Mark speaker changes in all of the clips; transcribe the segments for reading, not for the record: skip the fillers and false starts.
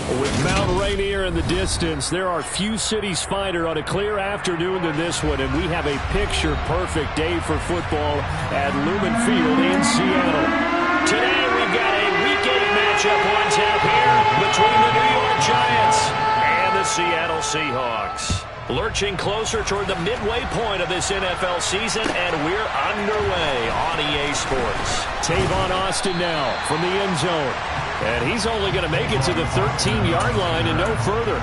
Speaker 1: With Mount Rainier in the distance, there are few cities finer on a clear afternoon than this one, and we have a picture-perfect day for football at Lumen Field in Seattle. Today we've got a Week 8 matchup on tap here between the New York Giants and the Seattle Seahawks. Lurching closer toward the midway point of this NFL season, and we're underway on EA Sports. Tavon Austin now from the end zone. And he's only going to make it to the 13-yard line and no further.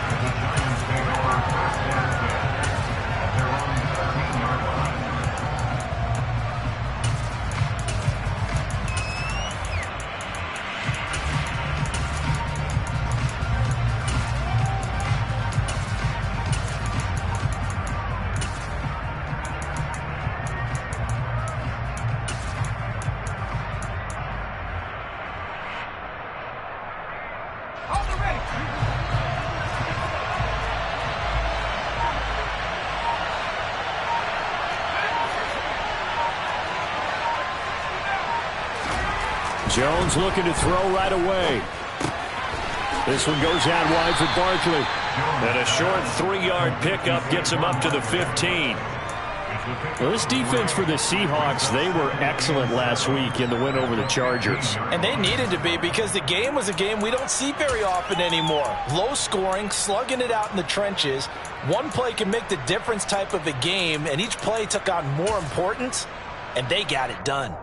Speaker 1: Jones looking to throw right away. This one goes out wide for Barkley. And a short 3-yard pickup gets him up to the 15. Well, this defense for the Seahawks, they were excellent last week in the win over the Chargers.
Speaker 2: And they needed to be, because the game was a game we don't see very often anymore. Low scoring, slugging it out in the trenches. One play can make the difference type of a game, and each play took on more importance, and they got it done.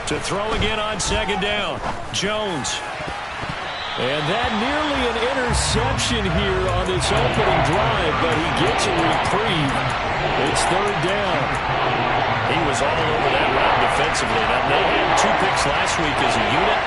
Speaker 1: To throw again on second down. Jones. And that nearly an interception here on this opening drive, but he gets a reprieve. It's third down. He was all over that route defensively. Now, they had 2 picks last week as a unit.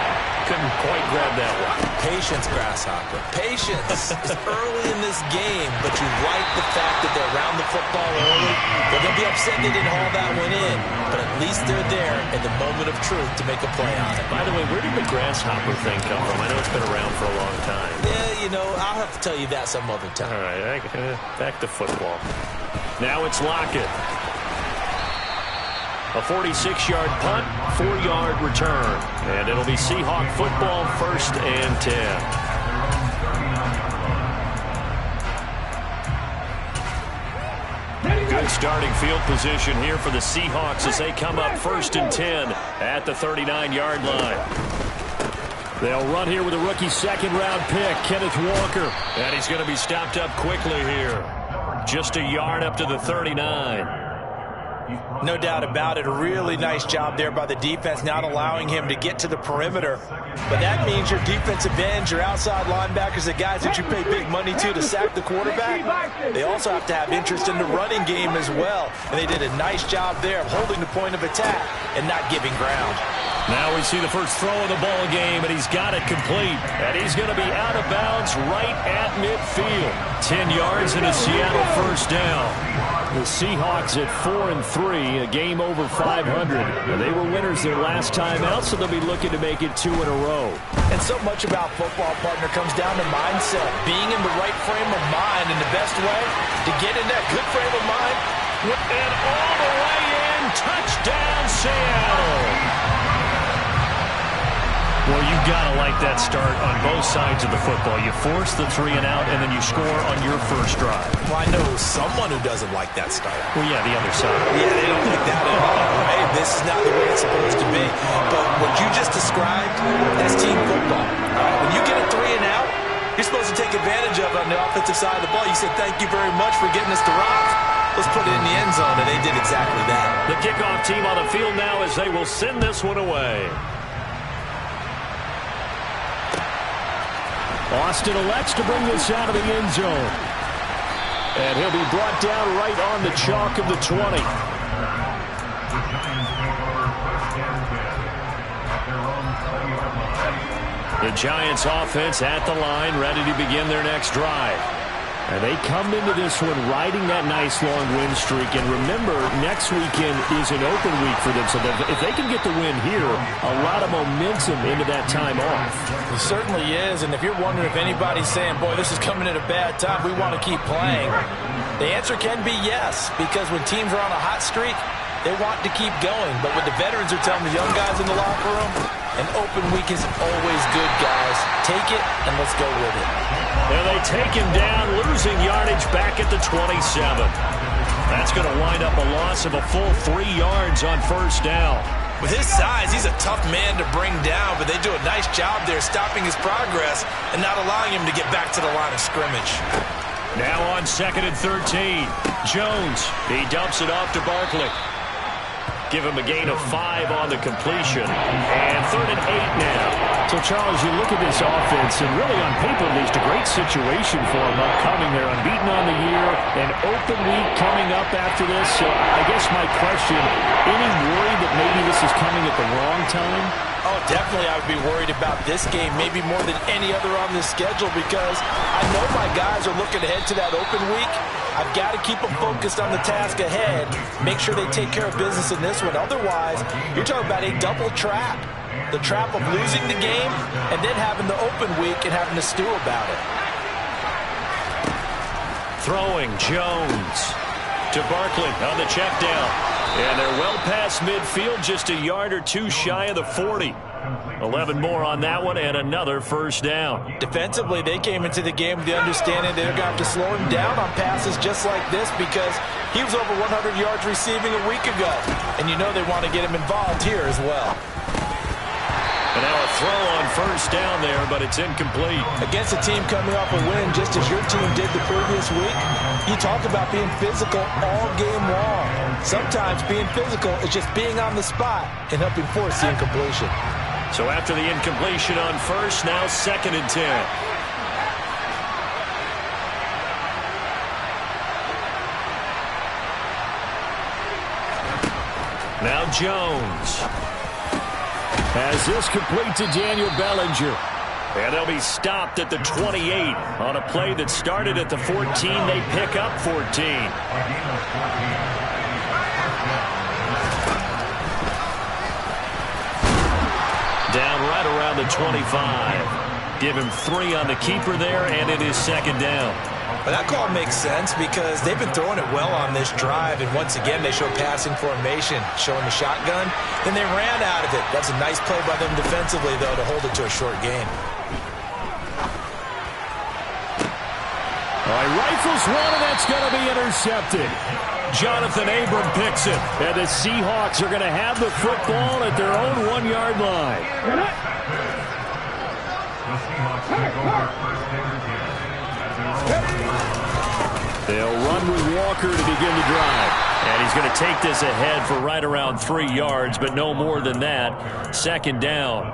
Speaker 1: Couldn't quite grab that one.
Speaker 2: Patience, Grasshopper. Patience is early in this game, but you like the fact that they're around the football early. They're going to be upset they didn't haul that one in, but at least they're there in the moment of truth to make a play on it.
Speaker 1: By the way, where did the Grasshopper thing come from? I know it's been around for a long time.
Speaker 2: Yeah, you know, I'll have to tell you that some other time.
Speaker 1: All right, back to football. Now it's Lockett. A 46-yard punt, 4-yard return. And it'll be Seahawk football, 1st and 10. Good starting field position here for the Seahawks as they come up 1st and 10 at the 39-yard line. They'll run here with a rookie 2nd-round pick, Kenneth Walker. And he's going to be stopped up quickly here. Just a yard up to the 39.
Speaker 2: No doubt about it. A really nice job there by the defense, not allowing him to get to the perimeter. But that means your defensive ends, your outside linebackers, the guys that you pay big money to sack the quarterback, they also have to have interest in the running game as well. And they did a nice job there of holding the point of attack and not giving ground.
Speaker 1: Now we see the first throw of the ball game, and he's got it complete. And he's going to be out of bounds right at midfield. 10 yards and a Seattle 1st down. The Seahawks at 4-3, a game over 500. They were winners their last time out, so they'll be looking to make it 2 in a row.
Speaker 2: And so much about football, partner, comes down to mindset. Being in the right frame of mind, and the best way to get in that good frame of mind.
Speaker 1: And all the way in, touchdown Seattle. Well, you've got to like that start on both sides of the football. You force the 3 and out, and then you score on your first drive.
Speaker 2: Well, I know someone who doesn't like that start.
Speaker 1: Well, yeah, the other side.
Speaker 2: Yeah, they don't like that at all, right? This is not the way it's supposed to be. But what you just described, that's team football. When you get a 3 and out, you're supposed to take advantage of it on the offensive side of the ball. You said, thank you very much for getting us to rock. Let's put it in the end zone, and they did exactly that.
Speaker 1: The kickoff team on the field now as they will send this one away. Austin elects to bring this out of the end zone. And he'll be brought down right on the chalk of the 20. The Giants offense at the line, ready to begin their next drive. And they come into this one riding that nice long win streak. And remember, next weekend is an open week for them. So if they can get the win here, a lot of momentum into that time off.
Speaker 2: It certainly is. And if you're wondering if anybody's saying, boy, this is coming at a bad time, we want to keep playing, the answer can be yes. Because when teams are on a hot streak, they want to keep going. But what the veterans are telling the young guys in the locker room, an open week is always good, guys. Take it, and let's go with it.
Speaker 1: And they take him down, losing yardage back at the 27. That's going to wind up a loss of a full 3 yards on first down.
Speaker 2: With his size, he's a tough man to bring down, but they do a nice job there stopping his progress and not allowing him to get back to the line of scrimmage.
Speaker 1: Now on 2nd and 13. Jones, he dumps it off to Barkley. Give him a gain of 5 on the completion. And 3rd and 8 now. So, Charles, you look at this offense, and really on paper, at least a great situation for them upcoming. They're unbeaten on the year, an open week coming up after this. So I guess my question, any worry that maybe this is coming at the wrong time?
Speaker 2: Oh, definitely I would be worried about this game, maybe more than any other on this schedule, because I know my guys are looking ahead to that open week. I've got to keep them focused on the task ahead, make sure they take care of business in this one. Otherwise, you're talking about a double trap. The trap of losing the game and then having the open week and having to stew about it.
Speaker 1: Throwing Jones to Barkley on the check down. And they're well past midfield, just a yard or two shy of the 40. 11 more on that one and another first down.
Speaker 2: Defensively, they came into the game with the understanding they're going to have to slow him down on passes just like this because he was over 100 yards receiving a week ago. And you know they want to get him involved here as well.
Speaker 1: And now a throw on first down there, but it's incomplete.
Speaker 2: Against a team coming off a win just as your team did the previous week, you talk about being physical all game long. Sometimes being physical is just being on the spot and helping force the incompletion.
Speaker 1: So after the incompletion on first, now 2nd and 10. Now Jones has this complete to Daniel Bellinger. And they'll be stopped at the 28 on a play that started at the 14. They pick up 14. Down right around the 25. Give him 3 on the keeper there, and it is 2nd down.
Speaker 2: Well, that call makes sense because they've been throwing it well on this drive, and once again they show passing formation, showing the shotgun. Then they ran out of it. That's a nice play by them defensively, though, to hold it to a short gain.
Speaker 1: All right, rifles one, and that's going to be intercepted. Jonathan Abram picks it, and the Seahawks are going to have the football at their own 1-yard line. They'll run with Walker to begin the drive. And he's going to take this ahead for right around 3 yards, but no more than that. 2nd down.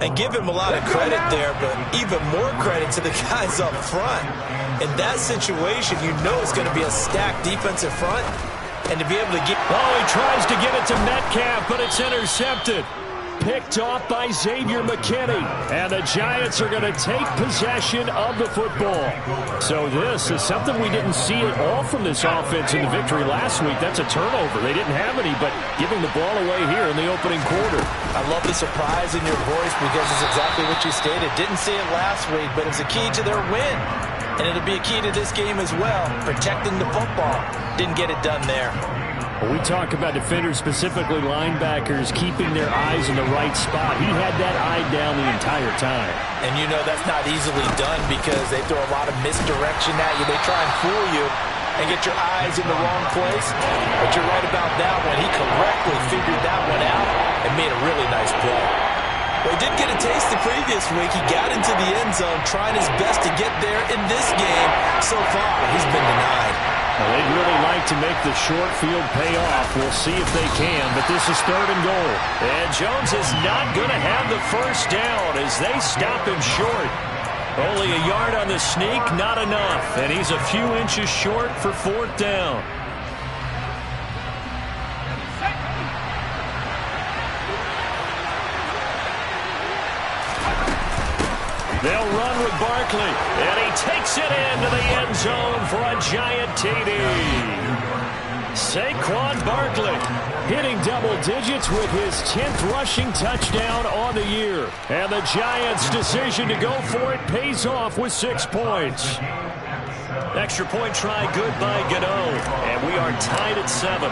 Speaker 2: And give him a lot of credit there, but even more credit to the guys up front. In that situation, you know it's going to be a stacked defensive front. And to be able to get...
Speaker 1: Oh, he tries to get it to Metcalf, but it's intercepted. Picked off by Xavier McKinney. And the Giants are going to take possession of the football. So this is something we didn't see at all from this offense in the victory last week. That's a turnover. They didn't have any, but giving the ball away here in the opening quarter.
Speaker 2: I love the surprise in your voice because it's exactly what you stated. Didn't see it last week, but it's a key to their win. And it'll be a key to this game as well, protecting the football. Didn't get it done there.
Speaker 1: When we talk about defenders, specifically linebackers, keeping their eyes in the right spot, he had that eye down the entire time.
Speaker 2: And you know that's not easily done because they throw a lot of misdirection at you. They try and fool you and get your eyes in the wrong place. But you're right about that one. He correctly figured that one out and made a really nice play. Well, he did get a taste the previous week. He got into the end zone trying his best to get there in this game. So far, he's been denied.
Speaker 1: Well, they'd really like to make the short field pay off. We'll see if they can, but this is 3rd and goal. And Jones is not going to have the first down as they stop him short. Only a yard on the sneak, not enough. And he's a few inches short for 4th down. They'll run with Barkley, and he takes it into the end zone for a giant TD. Saquon Barkley hitting double digits with his 10th rushing touchdown on the year. And the Giants' decision to go for it pays off with 6 points. Extra point try good by Gano, and we are tied at 7.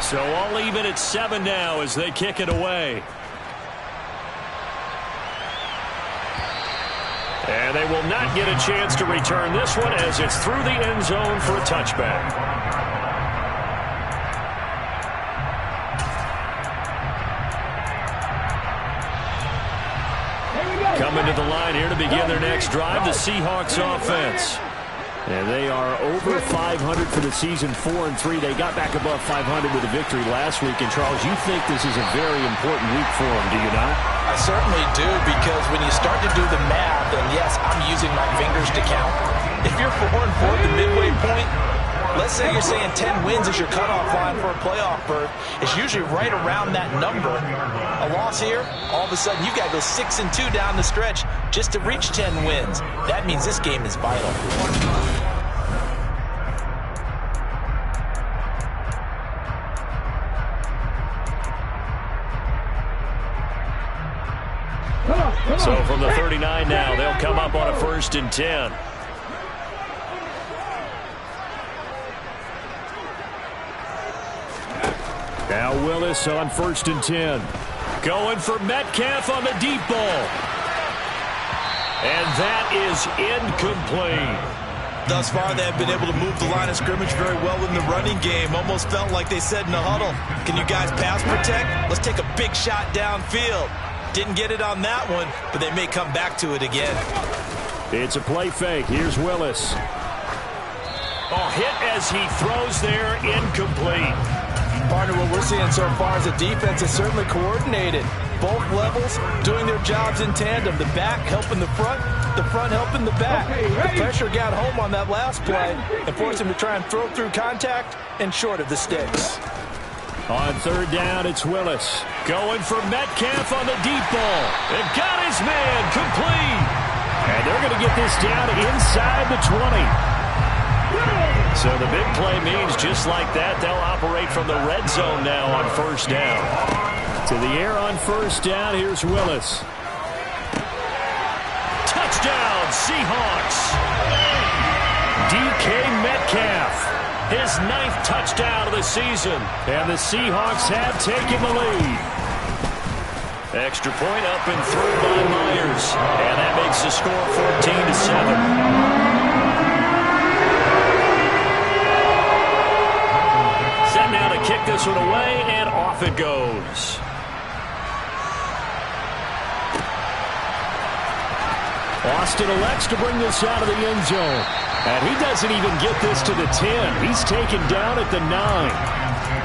Speaker 1: So all even at 7 now as they kick it away. And they will not get a chance to return this one as it's through the end zone for a touchback. Coming to the line here to begin their next drive, the Seahawks offense. And they are over 500 for the season, 4-3. They got back above 500 with a victory last week. And, Charles, you think this is a very important week for them, do you not?
Speaker 2: I certainly do, because when you start to do the math, and yes, I'm using my fingers to count. If you're 4-4 at the midway point, let's say you're saying 10 wins is your cutoff line for a playoff berth. It's usually right around that number. A loss here, all of a sudden you've got to go 6-2 down the stretch just to reach 10 wins. That means this game is vital.
Speaker 1: So from the 39 now, they'll come up on a 1st and 10. Now Willis on 1st and 10. Going for Metcalf on the deep ball. And that is incomplete.
Speaker 2: Thus far, they have been able to move the line of scrimmage very well in the running game. Almost felt like they said in the huddle, can you guys pass protect? Let's take a big shot downfield. Didn't get it on that one, but they may come back to it again.
Speaker 1: It's a play fake. Here's Willis. Oh, hit as he throws there, incomplete.
Speaker 2: Partner, what we're seeing so far is the defense is certainly coordinated. Both levels doing their jobs in tandem. The back helping the front helping the back. The pressure got home on that last play and forced him to try and throw through contact and short of the sticks.
Speaker 1: On 3rd down, it's Willis. Going for Metcalf on the deep ball. And got his man complete. And they're going to get this down inside the 20. So the big play means just like that, they'll operate from the red zone now on 1st down. To the air on 1st down, here's Willis. Touchdown, Seahawks. DK Metcalf. His 9th touchdown of the season. And the Seahawks have taken the lead. Extra point up and through by Myers. And that makes the score 14-7. Set now to kick this one away, and off it goes. Austin elects to bring this out of the end zone. And he doesn't even get this to the 10. He's taken down at the 9.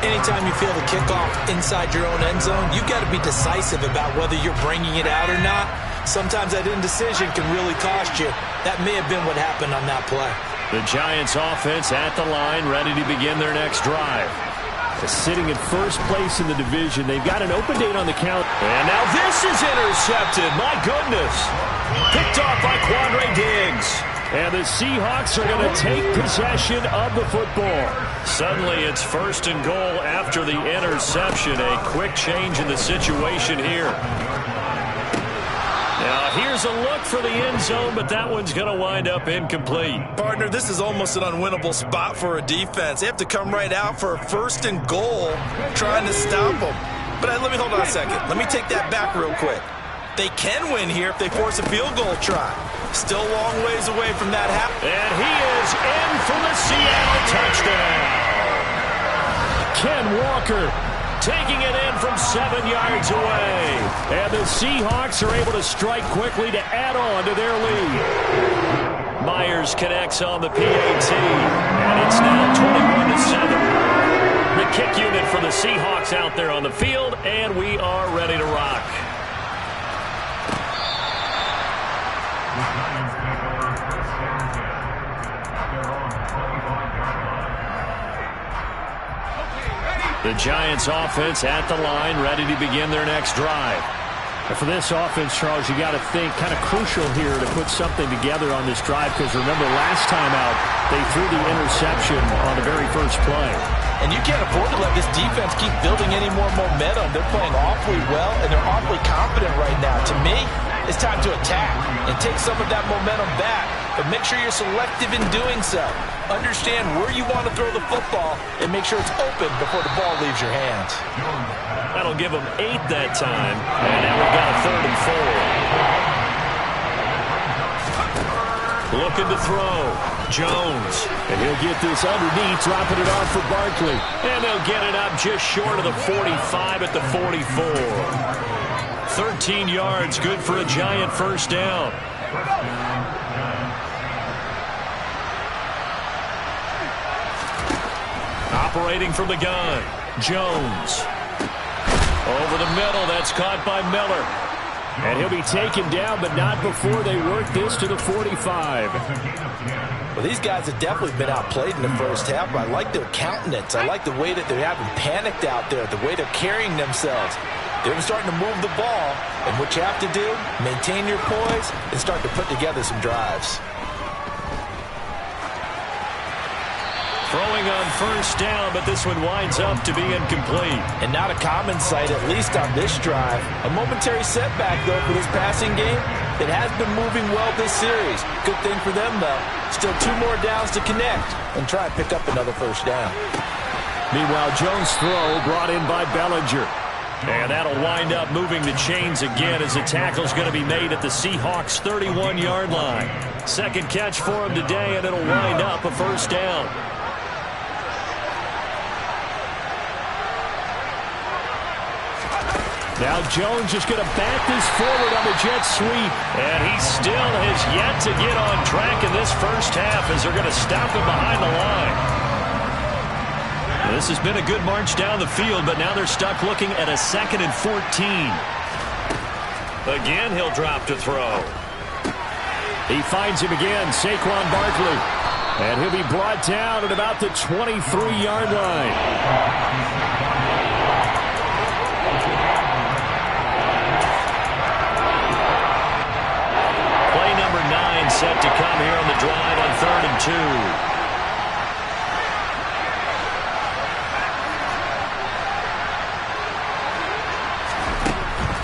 Speaker 2: Anytime you feel the kickoff inside your own end zone, you've got to be decisive about whether you're bringing it out or not. Sometimes that indecision can really cost you. That may have been what happened on that play.
Speaker 1: The Giants offense at the line, ready to begin their next drive. Sitting in 1st place in the division. They've got an open date on the count. And now this is intercepted. My goodness. Picked off by Quandre Diggs. And the Seahawks are going to take possession of the football. Suddenly it's 1st and goal after the interception. A quick change in the situation here. Now here's a look for the end zone, but that one's going to wind up incomplete.
Speaker 2: Partner, this is almost an unwinnable spot for a defense. They have to come right out for a 1st and goal trying to stop them. But let me hold on a second. Let me take that back real quick. They can win here if they force a field goal try. Still a long ways away from that happening.
Speaker 1: And he is in for the Seattle touchdown. Ken Walker taking it in from 7 yards away. And the Seahawks are able to strike quickly to add on to their lead. Myers connects on the PAT. And it's now 21-7. The kick unit for the Seahawks out there on the field, and we are ready to rock. The Giants offense at the line, ready to begin their next drive. For this offense, Charles, you got to think kind of crucial here to put something together on this drive, because remember last time out they threw the interception on the very first play.
Speaker 2: And you can't afford to let this defense keep building any more momentum. They're playing awfully well, and they're awfully confident right now. To me, it's time to attack and take some of that momentum back. But make sure you're selective in doing so. Understand where you want to throw the football and make sure it's open before the ball leaves your hands.
Speaker 1: That'll give them 8 that time. And now we've got a 3rd and 4. Looking to throw. Jones. And he'll get this underneath, dropping it off for Barkley. And they'll get it up just short of the 45 at the 44. 13 yards, good for a Giant first down. Operating from the gun, Jones. Over the middle, that's caught by Miller. And he'll be taken down, but not before they work this to the 45.
Speaker 2: Well, these guys have definitely been outplayed in the first half, but I like their countenance. I like the way that they haven't panicked out there, the way they're carrying themselves. They're starting to move the ball, and what you have to do, maintain your poise and start to put together some drives.
Speaker 1: Throwing on first down, but this one winds up to be incomplete.
Speaker 2: And not a common sight, at least on this drive. A momentary setback, though, for this passing game. It has been moving well this series. Good thing for them, though. Still 2 more downs to connect and try and pick up another first down.
Speaker 1: Meanwhile, Jones' throw brought in by Bellinger. And that'll wind up moving the chains again as the tackle's going to be made at the Seahawks' 31-yard line. Second catch for him today, and it'll wind up a first down. Now Jones is going to back this forward on the jet sweep. And he still has yet to get on track in this first half as they're going to stop him behind the line. This has been a good march down the field, but now they're stuck looking at a 2nd and 14. Again, he'll drop to throw. He finds him again, Saquon Barkley. And he'll be brought down at about the 23-yard line. Set to come here on the drive on 3rd and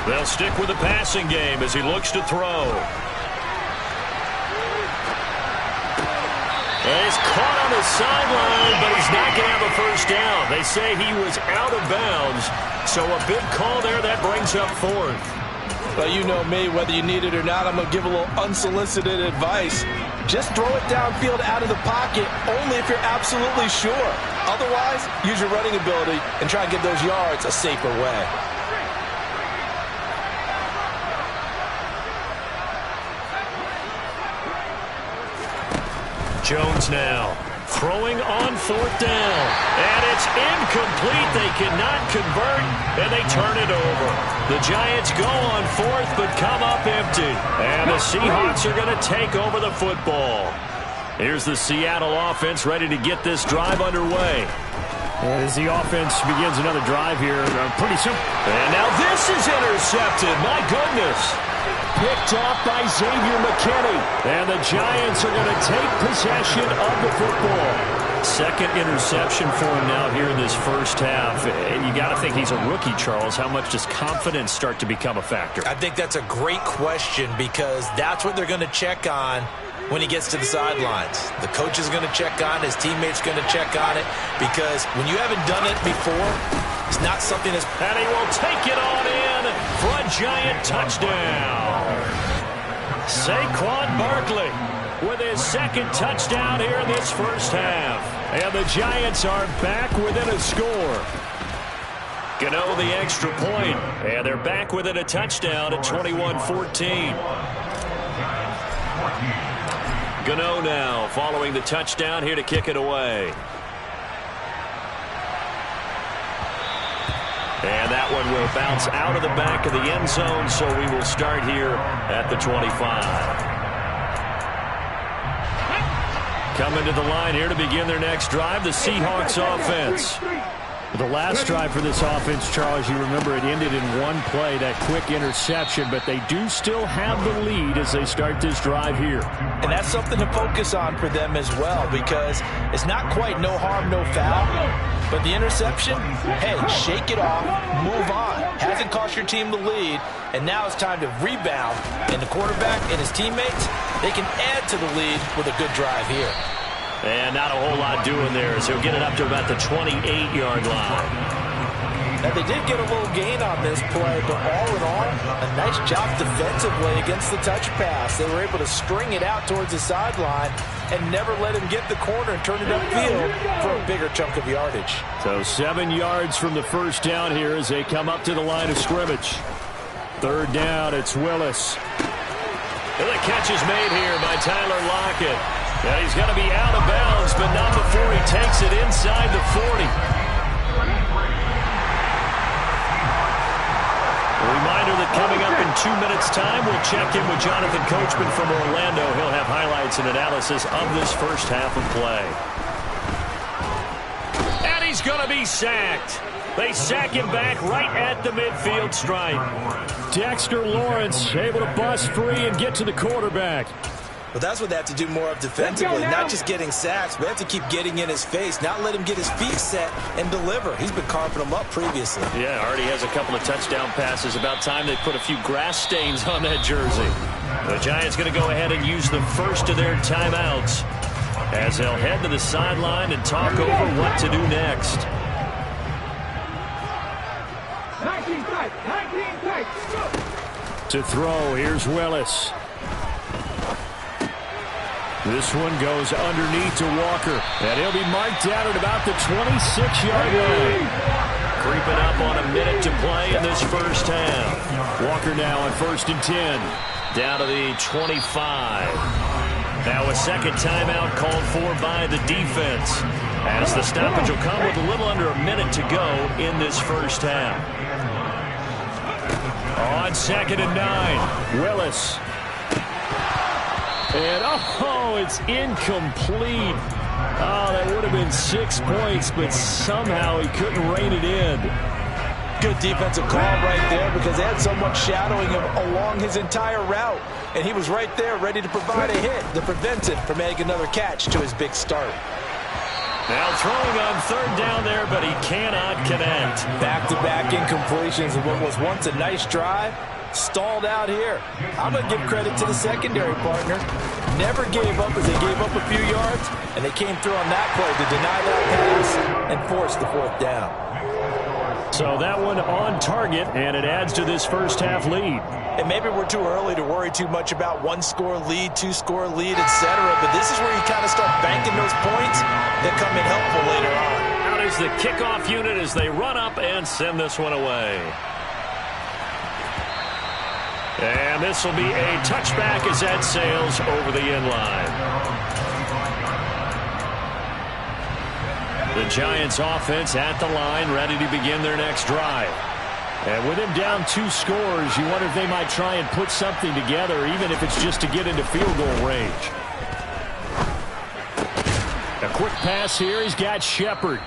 Speaker 1: 2. They'll stick with the passing game as he looks to throw. And he's caught on the sideline, but he's not going to have a first down. They say he was out of bounds, so a big call there that brings up 4th.
Speaker 2: Well, you know me, whether you need it or not, I'm going to give a little unsolicited advice. Just throw it downfield out of the pocket only if you're absolutely sure. Otherwise, use your running ability and try and get those yards a safer way.
Speaker 1: Jones now throwing on 4th down. And it's incomplete. They cannot convert, and they turn it over. The Giants go on 4th, but come up empty. And the Seahawks are going to take over the football. Here's the Seattle offense ready to get this drive underway. As the offense begins another drive here, pretty simple. And now this is intercepted. My goodness. Picked off by Xavier McKinney. And the Giants are going to take possession of the football. 2nd interception for him now here in this first half. And you got to think he's a rookie, Charles. How much does confidence start to become a factor?
Speaker 2: I think that's a great question because that's what they're going to check on when he gets to the sidelines. The coach is going to check on it. His teammates going to check on it because when you haven't done it before, it's not something that's...
Speaker 1: And he will take it on in for a Giant touchdown. Saquon Barkley with his 2nd touchdown here in this first half. And the Giants are back within a score. Gano the extra point. And they're back within a touchdown at 21-14. Gano now following the touchdown here to kick it away. And that one will bounce out of the back of the end zone, so we will start here at the 25. Coming to the line here to begin their next drive, the Seahawks offense. The last drive for this offense, Charles, you remember it ended in one play, that quick interception, but they do still have the lead as they start this drive here.
Speaker 2: And that's something to focus on for them as well, because it's not quite no harm, no foul, but the interception, hey, shake it off, move on. Hasn't cost your team the lead, and now it's time to rebound. And the quarterback and his teammates, they can add to the lead with a good drive here.
Speaker 1: And not a whole lot doing there, so he'll get it up to about the 28-yard line.
Speaker 2: Now, they did get a little gain on this play, but all in all, a nice job defensively against the touch pass. They were able to string it out towards the sideline and never let him get the corner and turn it upfield for a bigger chunk of yardage.
Speaker 1: So 7 yards from the first down here as they come up to the line of scrimmage. Third down, it's Willis. And the catch is made here by Tyler Lockett. Now he's going to be out of bounds, but not before he takes it inside the 40. A reminder that coming up in 2 minutes' time, we'll check in with Jonathan Coachman from Orlando. He'll have highlights and analysis of this first half of play. And he's going to be sacked. They sack him back right at the midfield stripe. Dexter Lawrence able to bust free and get to the quarterback.
Speaker 2: Well, that's what they have to do more of defensively, not just getting sacks, but they have to keep getting in his face, not let him get his feet set and deliver. He's been carving them up previously.
Speaker 1: Yeah, already has a couple of touchdown passes. About time they put a few grass stains on that jersey. The Giants going to go ahead and use the first of their timeouts as they'll head to the sideline and talk over what to do next.
Speaker 3: 19 tight.
Speaker 1: To throw, here's Willis. This one goes underneath to Walker. And he'll be marked down at about the 26-yard line. Creeping up on a minute to play in this first half. Walker now on 1st and 10. Down to the 25. Now a second timeout called for by the defense, as the stoppage will come with a little under a minute to go in this first half. On 2nd and 9, Willis. And, oh, it's incomplete. Oh, that would have been 6 points, but somehow he couldn't rein it in.
Speaker 2: Good defensive call right there, because they had someone shadowing him along his entire route. And he was right there ready to provide a hit to prevent him from making another catch to his big start.
Speaker 1: Now throwing on 3rd down there, but he cannot connect.
Speaker 2: Back-to-back incompletions of what was once a nice drive. Stalled out here. I'm going to give credit to the secondary partner. Never gave up as they gave up a few yards, and they came through on that play to deny that pass and force the 4th down.
Speaker 1: So that one on target, and it adds to this first half lead.
Speaker 2: And maybe we're too early to worry too much about 1-score lead, 2-score lead, etc. But this is where you kind of start banking those points that come in helpful later on.
Speaker 1: Out is the kickoff unit as they run up and send this one away. And this will be a touchback as that sails over the end line. The Giants offense at the line, ready to begin their next drive. And with him down 2 scores, you wonder if they might try and put something together, even if it's just to get into field goal range. A quick pass here. He's got Shepard.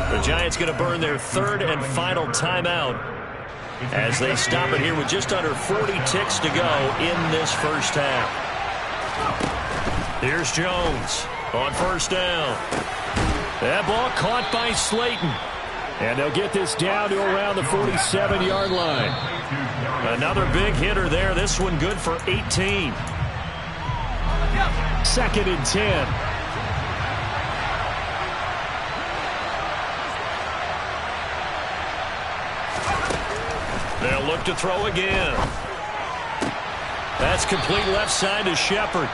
Speaker 1: The Giants going to burn their 3rd and final timeout as they stop it here with just under 40 ticks to go in this first half. Here's Jones on 1st down. That ball caught by Slayton. And they'll get this down to around the 47-yard line. Another big hitter there. This one good for 18. 2nd and 10. They'll look to throw again. That's complete left side to Shepard.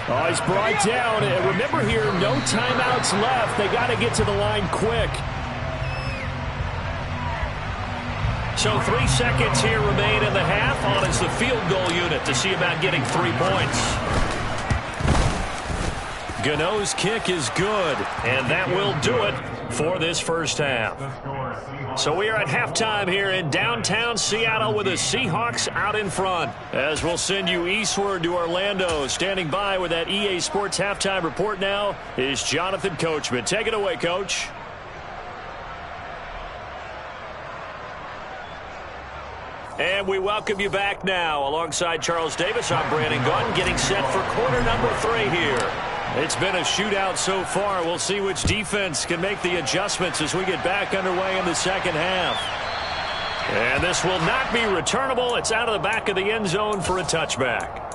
Speaker 1: Oh, he's brought down. And remember here, no timeouts left. They got to get to the line quick. So 3 seconds here remain in the half. On is the field goal unit to see about getting 3 points. Gano's kick is good, and that will do it for this first half. So we are at halftime here in downtown Seattle with the Seahawks out in front. As we'll send you eastward to Orlando. Standing by with that EA Sports halftime report now is Jonathan Coachman. Take it away, Coach. And we welcome you back now. Alongside Charles Davis, I'm Brandon Gaudin, getting set for quarter number 3 here. It's been a shootout so far. We'll see which defense can make the adjustments as we get back underway in the second half. And this will not be returnable. It's out of the back of the end zone for a touchback.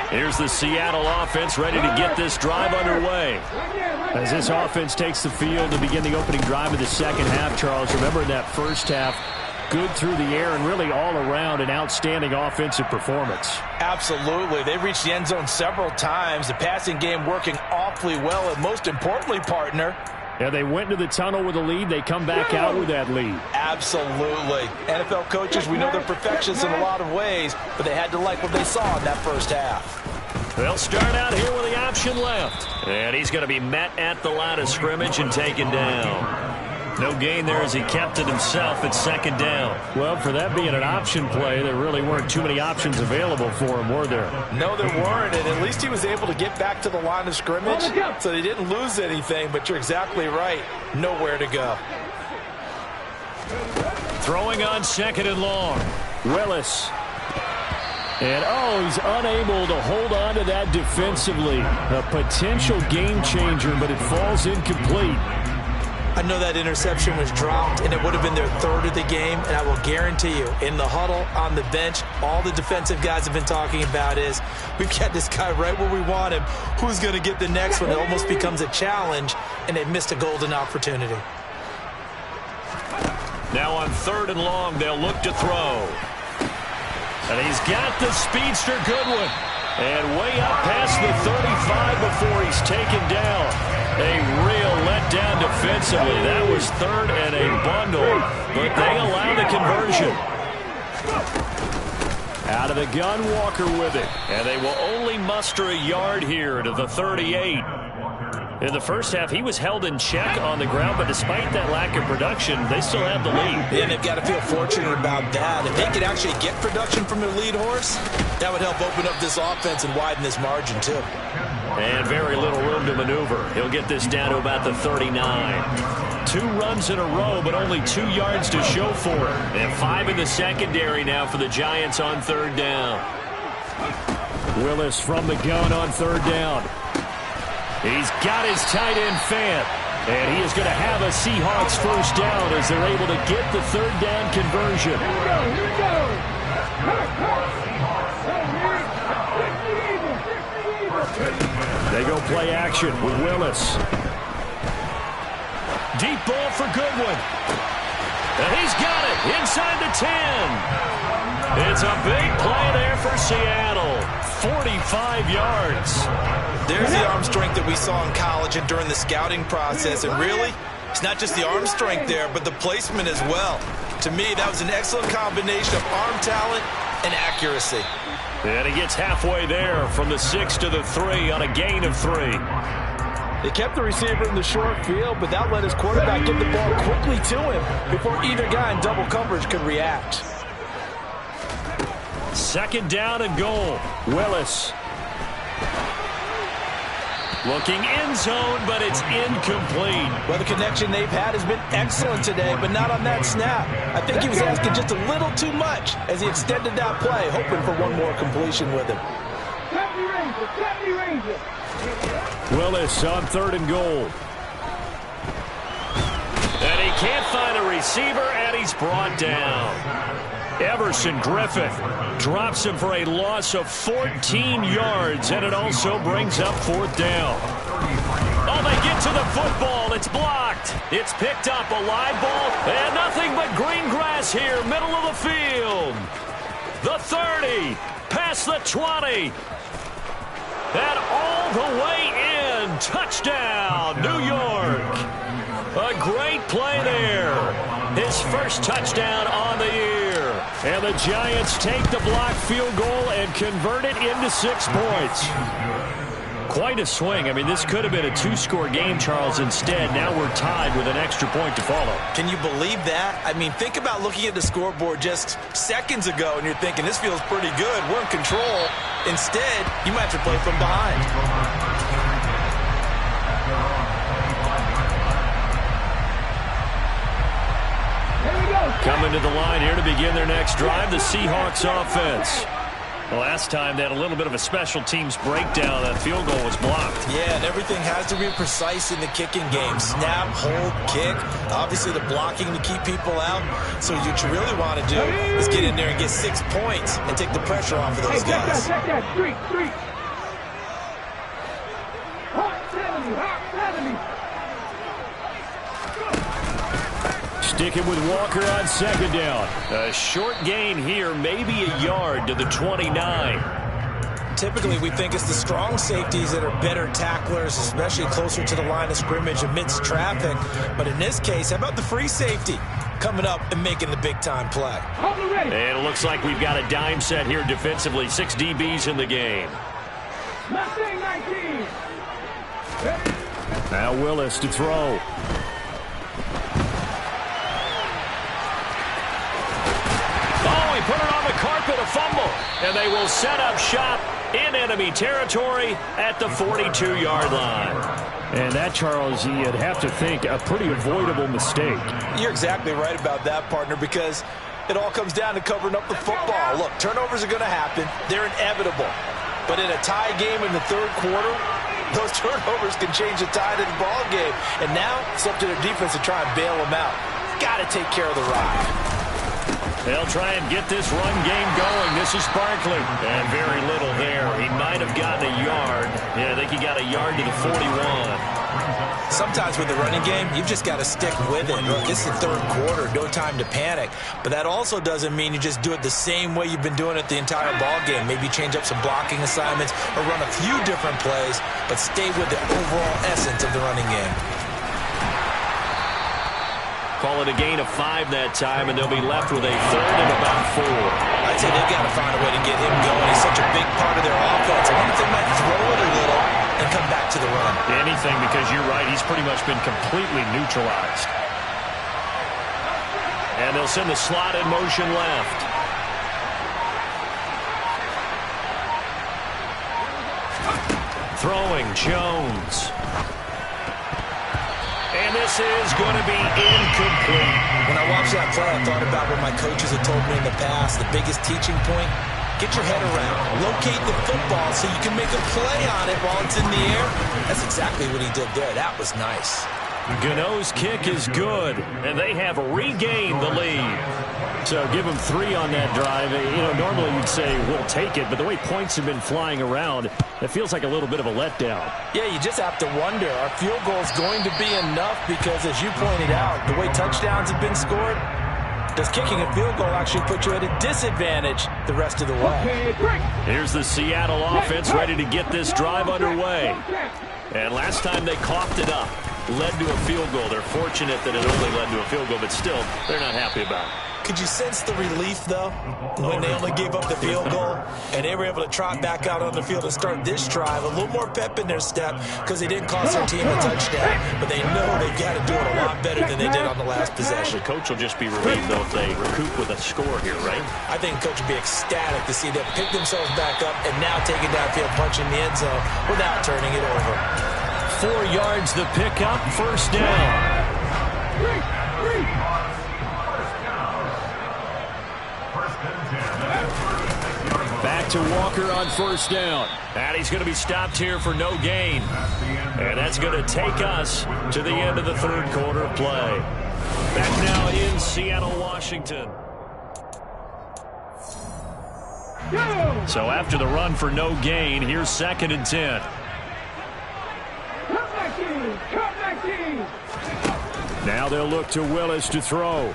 Speaker 1: Here's the Seattle offense ready to get this drive underway. As this offense takes the field to begin the opening drive of the second half, Charles, remember in that first half, good through the air and really all around an outstanding offensive performance.
Speaker 2: Absolutely. They reached the end zone several times. The passing game working awfully well, and most importantly, partner,
Speaker 1: yeah, they went to the tunnel with a lead. They come back out with that lead.
Speaker 2: Absolutely. NFL coaches, we know they're perfectionists in a lot of ways, but they had to like what they saw in that first half.
Speaker 1: They'll start out here with the option left. And he's going to be met at the line of scrimmage and taken down. No gain there as he kept it himself at second down. Well, for that being an option play, there really weren't too many options available for him, were there?
Speaker 2: No, there weren't, and at least he was able to get back to the line of scrimmage, so they didn't lose anything, but you're exactly right. Nowhere to go.
Speaker 1: Throwing on second and long. Willis. And, he's unable to hold on to that defensively. A potential game changer, but it falls incomplete.
Speaker 2: I know that interception was dropped, and it would have been their third of the game, and I will guarantee you, in the huddle, on the bench, all the defensive guys have been talking about is, we've got this guy right where we want him. Who's going to get the next one? It almost becomes a challenge, and they've missed a golden opportunity.
Speaker 1: Now on third and long, they'll look to throw. And he's got the speedster Goodwin. And way up past the 35 before he's taken down. A real letdown defensively. That was third and a bundle, but they allow the conversion. Out of the gun, Walker with it. And they will only muster a yard here to the 38. In the first half, he was held in check on the ground, but despite that lack of production, they still have the lead.
Speaker 2: Yeah, they've got to feel fortunate about that. If they could actually get production from their lead horse, that would help open up this offense and widen this margin, too.
Speaker 1: And very little room to maneuver. He'll get this down to about the 39. 2 runs in a row, but only 2 yards to show for it. And 5 in the secondary now for the Giants on third down. Willis from the gun on third down. He's got his tight end Fant. And he is going to have a Seahawks first down as they're able to get the third down conversion.
Speaker 3: Here we go.
Speaker 1: They go play action with Willis. Deep ball for Goodwin. And he's got it inside the 10. It's a big play there for Seattle. 45 yards.
Speaker 2: There's the arm strength that we saw in college and during the scouting process. And really, it's not just the arm strength there, but the placement as well. To me, that was an excellent combination of arm talent and accuracy.
Speaker 1: And he gets halfway there from the 6 to the 3 on a gain of 3.
Speaker 2: They kept the receiver in the short field, but that let his quarterback get the ball quickly to him before either guy in double coverage could react.
Speaker 1: Second down and goal. Willis. Looking end zone, but it's incomplete.
Speaker 2: Well, the connection they've had has been excellent today, but not on that snap. I think he was asking just a little too much as he extended that play, hoping for one more completion with him.
Speaker 1: Willis on third and goal. And he can't find a receiver, and he's brought down. Everson Griffin drops him for a loss of 14 yards, and it also brings up fourth down. Oh, they get to the football. It's blocked. It's picked up, a live ball, and nothing but green grass here, middle of the field. The 30, past the 20, and all the way in. Touchdown, New York. A great play there. His first touchdown on the year. And the Giants take the blocked field goal and convert it into 6 points. Quite a swing. I mean, this could have been a 2-score game, Charles. Instead, now we're tied with an extra point to follow.
Speaker 2: Can you believe that? I mean, think about looking at the scoreboard just seconds ago, and you're thinking, this feels pretty good. We're in control. Instead, you might have to play from behind.
Speaker 1: Coming to the line here to begin their next drive, the Seahawks offense. The last time they had a little bit of a special teams breakdown. That field goal was blocked.
Speaker 2: Yeah, and everything has to be precise in the kicking game. Snap, hold, kick. Obviously the blocking to keep people out. So what you really want to do is get in there and get 6 points and take the pressure off of those guys.
Speaker 3: Check that. Street. Hot 70.
Speaker 1: Sticking with Walker on second down. A short gain here, maybe a yard to the 29.
Speaker 2: Typically, we think it's the strong safeties that are better tacklers, especially closer to the line of scrimmage amidst traffic. But in this case, how about the free safety coming up and making the big-time play?
Speaker 1: And it looks like we've got a dime set here defensively. 6 DBs in the game.
Speaker 3: Mustang 19.
Speaker 1: Now Willis to throw. Put it on the carpet, a fumble. And they will set up shop in enemy territory at the 42-yard line. And that, Charles, you'd have to think a pretty avoidable mistake.
Speaker 2: You're exactly right about that, partner, because it all comes down to covering up the football. Look, turnovers are going to happen. They're inevitable. But in a tie game in the third quarter, those turnovers can change the tide of the ball game. And now it's up to their defense to try and bail them out. Got to take care of the rock.
Speaker 1: They'll try and get this run game going. This is Barkley. And very little there. He might have gotten a yard. Yeah, I think he got a yard to the 41.
Speaker 2: Sometimes with the running game, you've just got to stick with it. Look, it's the third quarter. No time to panic. But that also doesn't mean you just do it the same way you've been doing it the entire ball game. Maybe change up some blocking assignments or run a few different plays, but stay with the overall essence of the running game.
Speaker 1: Call it a gain of 5 that time, and they'll be left with a third and about 4.
Speaker 2: I'd say they've got to find a way to get him going. He's such a big part of their offense. I wonder if they might throw it a little and come back to the run.
Speaker 1: Anything, because you're right. He's pretty much been completely neutralized. And they'll send the slot in motion left. Throwing, Jones. And this is going to be incomplete.
Speaker 2: When I watched that play, I thought about what my coaches had told me in the past. The biggest teaching point, get your head around. Locate the football so you can make a play on it while it's in the air. That's exactly what he did there. That was nice.
Speaker 1: Gano's kick is good, and they have regained the lead. So give them 3 on that drive. You know, normally you'd say we'll take it, but the way points have been flying around, it feels like a little bit of a letdown.
Speaker 2: Yeah, you just have to wonder, are field goals going to be enough? Because as you pointed out, the way touchdowns have been scored, does kicking a field goal actually put you at a disadvantage the rest of the way?
Speaker 1: Here's the Seattle offense ready to get this drive underway. And last time they coughed it up, led to a field goal. They're fortunate that it only led to a field goal, but still, they're not happy about it.
Speaker 2: Could you sense the relief, though, when they only gave up the field goal and they were able to trot back out on the field and start this drive? A little more pep in their step because they didn't cost their team a touchdown, but they know they've got to do it a lot better than they did on the last possession.
Speaker 1: The coach will just be relieved, though, if they recoup with a score here, right?
Speaker 2: I think the coach would be ecstatic to see them pick themselves back up and now take it downfield, punching the end zone without turning it over.
Speaker 1: 4 yards the pickup, first down. Back to Walker on first down. And he's going to be stopped here for no gain. And that's going to take us to the end of the third quarter of play. Back now in Seattle, Washington. So after the run for no gain, here's 2nd and 10. Now they'll look to Willis to throw.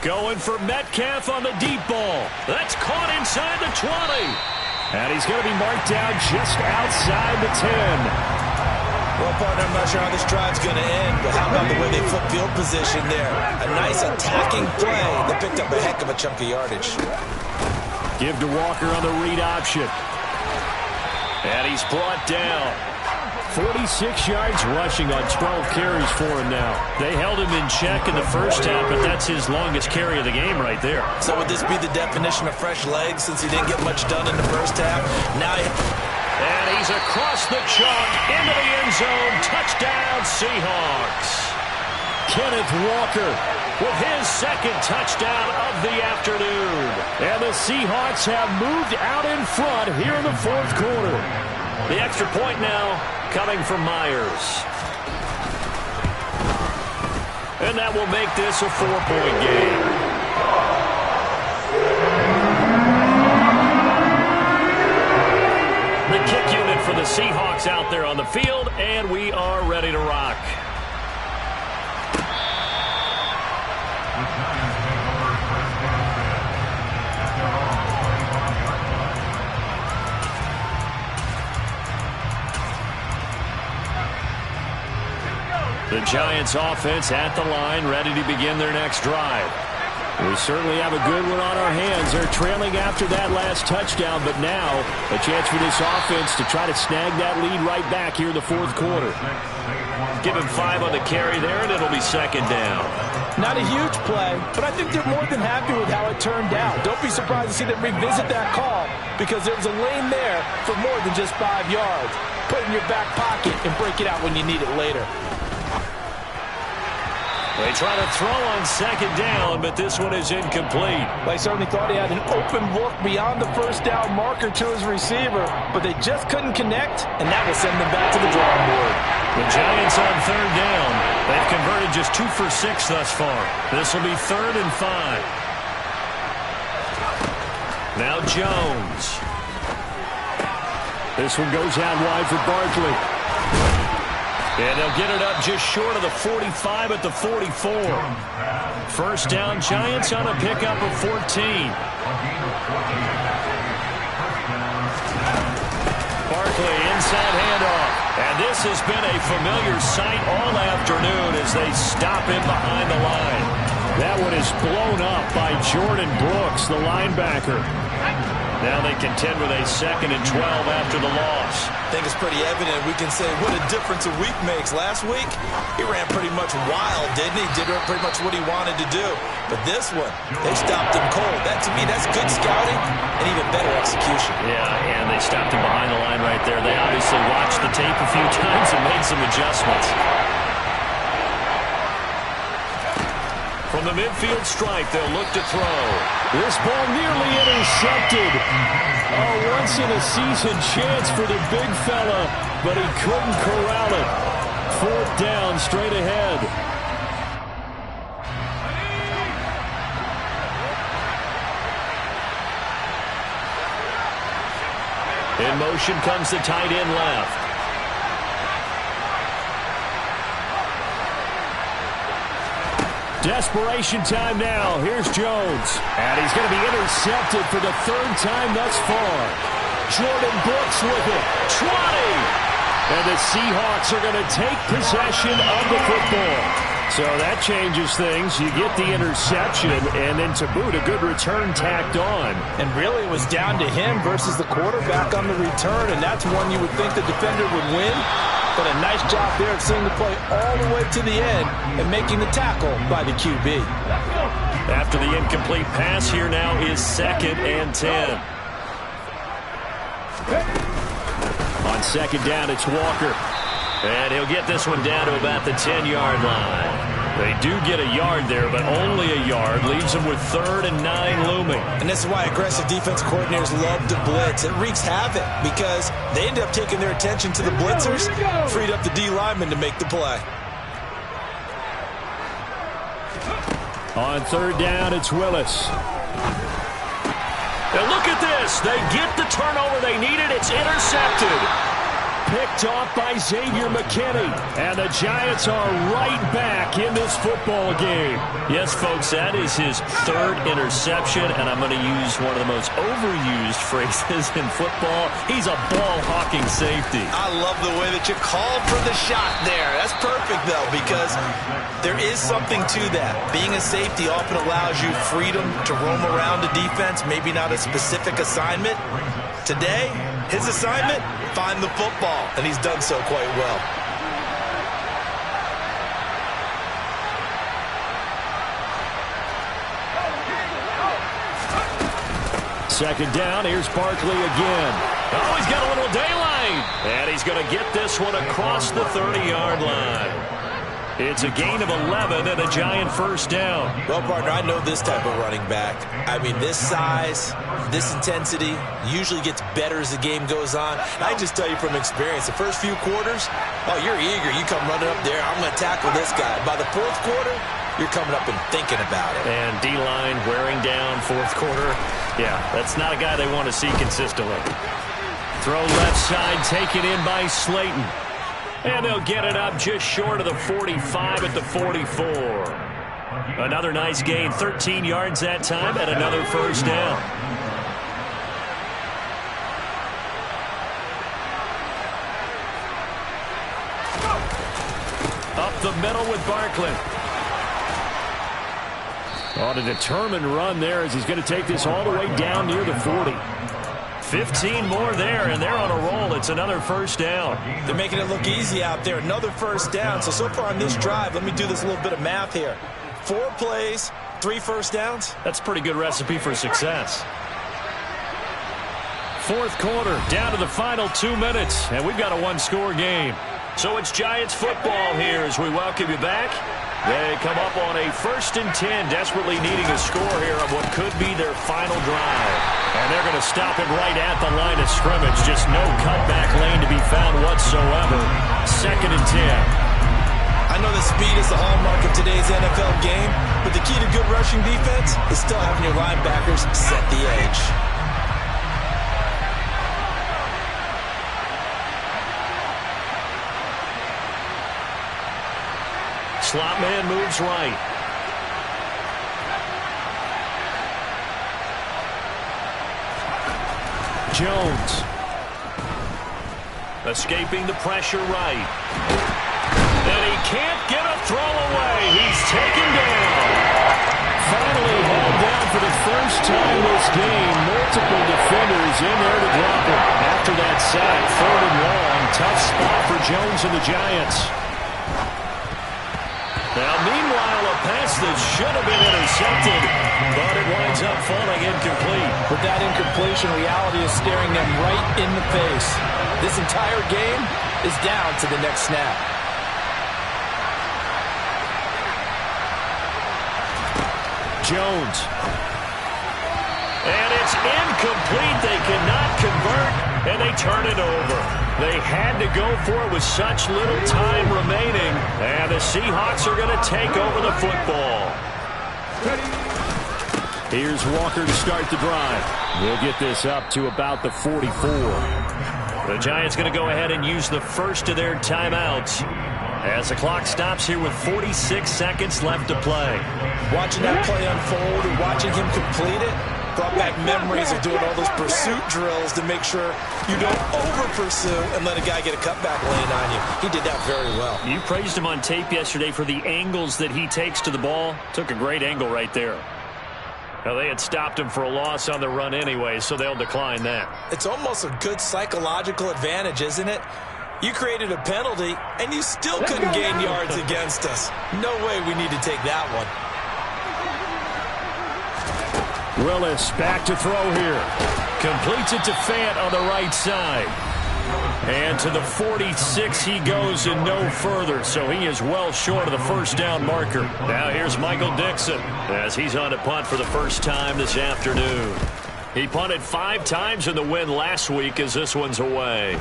Speaker 1: Going for Metcalf on the deep ball. That's caught inside the 20. And he's going to be marked down just outside the 10.
Speaker 2: Well, partner, I'm not sure how this drive's going to end, but how about the way they flip field position there? A nice attacking play that picked up a heck of a chunk of yardage.
Speaker 1: Give to Walker on the read option. And he's brought down. 46 yards rushing on 12 carries for him now. They held him in check in the first half, but that's his longest carry of the game right there.
Speaker 2: So would this be the definition of fresh legs since he didn't get much done in the first half?
Speaker 1: And he's across the chalk into the end zone. Touchdown, Seahawks. Kenneth Walker with his second touchdown of the afternoon. And the Seahawks have moved out in front here in the fourth quarter. The extra point now coming from Myers. And that will make this a 4-point game. The kick unit for the Seahawks out there on the field, and we are ready to rock. The Giants offense at the line, ready to begin their next drive. We certainly have a good one on our hands. They're trailing after that last touchdown, but now a chance for this offense to try to snag that lead right back here in the fourth quarter. Give him 5 on the carry there, and it'll be second down.
Speaker 2: Not a huge play, but I think they're more than happy with how it turned out. Don't be surprised to see them revisit that call because there was a lane there for more than just 5 yards. Put it in your back pocket and break it out when you need it later.
Speaker 1: They try to throw on second down, but this one is incomplete.
Speaker 2: They certainly thought he had an open look beyond the first down marker to his receiver, but they just couldn't connect, and that will send them back to the drawing board.
Speaker 1: The Giants on third down. They've converted just 2 for 6 thus far. This will be 3rd and 5. Now Jones. This one goes out wide for Barkley. And they'll get it up just short of the 45 at the 44. First down, Giants on a pickup of 14. Barkley, inside handoff. And this has been a familiar sight all afternoon as they stop him behind the line. That one is blown up by Jordan Brooks, the linebacker. Now they contend with a 2nd and 12 after the loss.
Speaker 2: I think it's pretty evident we can say what a difference a week makes. Last week, he ran pretty much wild, didn't he? Did pretty much what he wanted to do. But this one, they stopped him cold. That, to me, that's good scouting and even better execution.
Speaker 1: Yeah, and they stopped him behind the line right there. They obviously watched the tape a few times and made some adjustments. From the midfield stripe, they'll look to throw. This ball nearly intercepted. A once-in-a-season chance for the big fella, but he couldn't corral it. 4th down, straight ahead. In motion comes the tight end left. Desperation time now. Here's Jones. And he's going to be intercepted for the 3rd time thus far. Jordan Brooks with it. 20. And the Seahawks are going to take possession of the football. So that changes things. You get the interception, and then to boot, a good return tacked on.
Speaker 2: And really, it was down to him versus the quarterback on the return, and that's one you would think the defender would win. But a nice job there of seeing the play all the way to the end and making the tackle by the QB.
Speaker 1: After the incomplete pass, here now is 2nd and 10. On second down, it's Walker. And he'll get this one down to about the 10-yard line. They do get a yard there, but only a yard. Leaves them with 3rd and 9 looming.
Speaker 2: And this is why aggressive defense coordinators love to blitz. It wreaks havoc because they end up taking their attention to the blitzers, freed up the D lineman to make the play.
Speaker 1: On 3rd down, it's Willis. And look at this. They get the turnover they needed. It's intercepted. Picked off by Xavier McKinney. And the Giants are right back in this football game. Yes, folks, that is his 3rd interception, and I'm going to use one of the most overused phrases in football. He's a ball-hawking safety.
Speaker 2: I love the way that you called for the shot there. That's perfect, though, because there is something to that. Being a safety often allows you freedom to roam around the defense, maybe not a specific assignment. Today, his assignment, find the football, and he's done so quite well.
Speaker 1: Second down, here's Barkley again. Oh, he's got a little daylight. And he's going to get this one across the 30-yard line. It's a gain of 11 and a Giant first down.
Speaker 2: Well, partner, I know this type of running back. I mean, this size, this intensity usually gets better as the game goes on. I just tell you from experience, the first few quarters, oh, you're eager. You come running up there, I'm going to tackle this guy. By the fourth quarter, you're coming up and thinking about it.
Speaker 1: And D-line wearing down fourth quarter. Yeah, that's not a guy they want to see consistently. Throw left side, taken in by Slayton. And they'll get it up just short of the 45 at the 44. Another nice gain, 13 yards that time, and another first down. Up the middle with Barkley. On a determined run there as he's going to take this all the way down near the 40. 15 more there, and they're on a roll. It's another first down.
Speaker 2: They're making it look easy out there. Another first down. So far on this drive, let me do this little bit of math here. 4 plays, 3 first downs.
Speaker 1: That's a pretty good recipe for success. Fourth quarter, down to the final 2 minutes, and we've got a one-score game. So it's Giants football here as we welcome you back. They come up on a 1st and 10, desperately needing a score here on what could be their final drive. And they're going to stop it right at the line of scrimmage. Just no cutback lane to be found whatsoever. 2nd and 10.
Speaker 2: I know that speed is the hallmark of today's NFL game, but the key to good rushing defense is still having your linebackers set the edge.
Speaker 1: Slot man moves right. Jones. Escaping the pressure right. And he can't get a throw away. He's taken down. Finally hauled down for the first time this game. Multiple defenders in there to drop him. After that sack, 3rd and long. Tough spot for Jones and the Giants. Now, meanwhile, a pass that should have been intercepted, but it winds up falling incomplete.
Speaker 2: With that incompletion, reality is staring them right in the face. This entire game is down to the next snap.
Speaker 1: Jones. And it's incomplete. They cannot convert, and they turn it over. They had to go for it with such little time remaining, and the Seahawks are going to take over the football. Here's Walker to start the drive. We'll get this up to about the 44. The Giants going to go ahead and use the first of their timeouts as the clock stops here with 46 seconds left to play.
Speaker 2: Watching that play unfold and watching him complete it brought back memories of doing all those pursuit drills to make sure you don't over-pursue and let a guy get a cutback lane on you. He did that very well.
Speaker 1: You praised him on tape yesterday for the angles that he takes to the ball. Took a great angle right there. Now, they had stopped him for a loss on the run anyway, so they'll decline that.
Speaker 2: It's almost a good psychological advantage, isn't it? You created a penalty, and you still couldn't gain yards against us. No way we need to take that one.
Speaker 1: Willis back to throw here. Completes it to Fant on the right side. And to the 46 he goes and no further. So he is well short of the first down marker. Now here's Michael Dixon as he's on to punt for the first time this afternoon. He punted 5 times in the win last week as this one's away.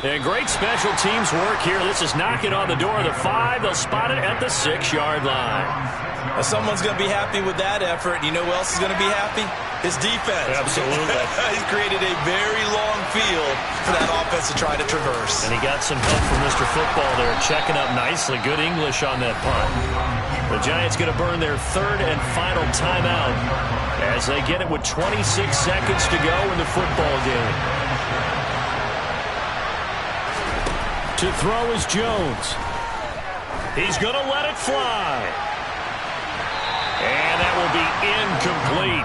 Speaker 1: And great special teams work here. This is knocking on the door of the 5. They'll spot it at the 6-yard line.
Speaker 2: Well, someone's going to be happy with that effort. You know who else is going to be happy? His defense.
Speaker 1: Absolutely.
Speaker 2: He's created a very long field for that offense to try to traverse.
Speaker 1: And he got some help from Mr. Football there, checking up nicely. Good English on that punt. The Giants going to burn their 3rd and final timeout as they get it with 26 seconds to go in the football game. To throw is Jones. He's going to let it fly. And that will be incomplete.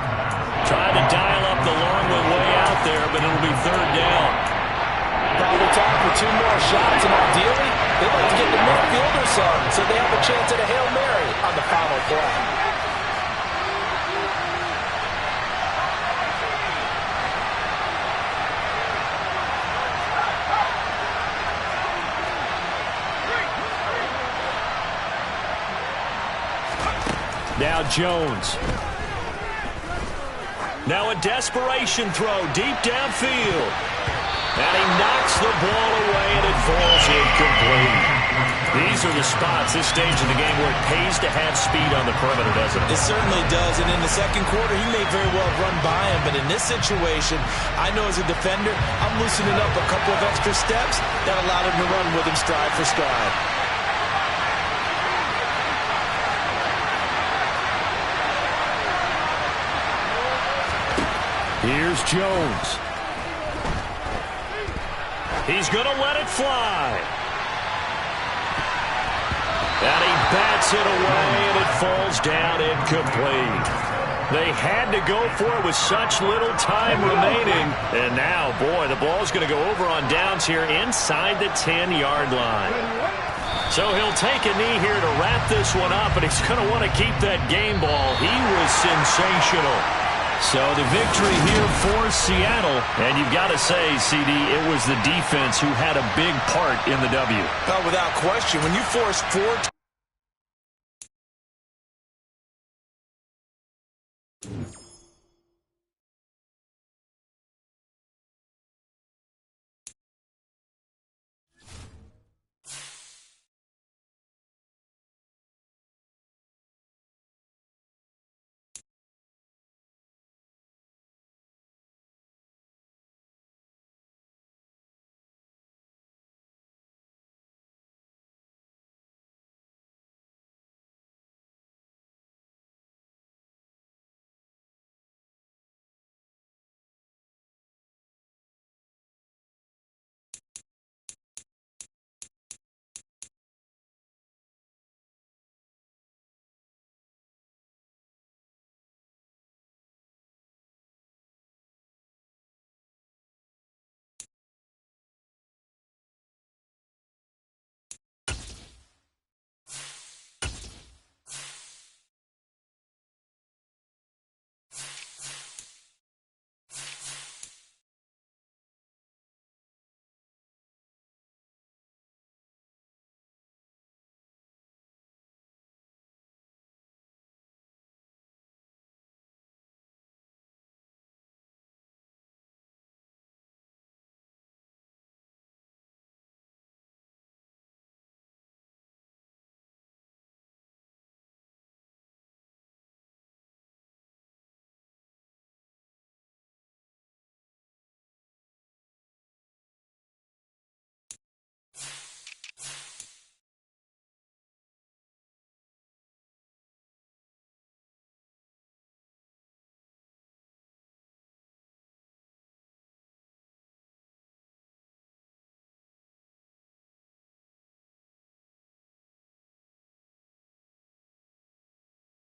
Speaker 1: Trying to dial up the long one way out there, but it'll be 3rd down.
Speaker 2: Probably time for 2 more shots, and ideally, they'd like to get the midfield or some, so they have a chance at a Hail Mary on the final play.
Speaker 1: Now Jones. Now a desperation throw deep downfield. And he knocks the ball away, and it falls incomplete. These are the spots, this stage of the game, where it pays to have speed on the perimeter, doesn't it?
Speaker 2: It certainly does, and in the second quarter, he may very well run by him, but in this situation, I know as a defender, I'm loosening up a couple of extra steps that allowed him to run with him stride for stride.
Speaker 1: Here's Jones. He's going to let it fly. And he bats it away, and it falls down incomplete. They had to go for it with such little time remaining. And now, boy, the ball's going to go over on downs here inside the 10-yard line. So he'll take a knee here to wrap this one up, and he's going to want to keep that game ball. He was sensational. So the victory here for Seattle. And you've got to say, CD, it was the defense who had a big part in the W.
Speaker 2: Oh, without question. When you force 4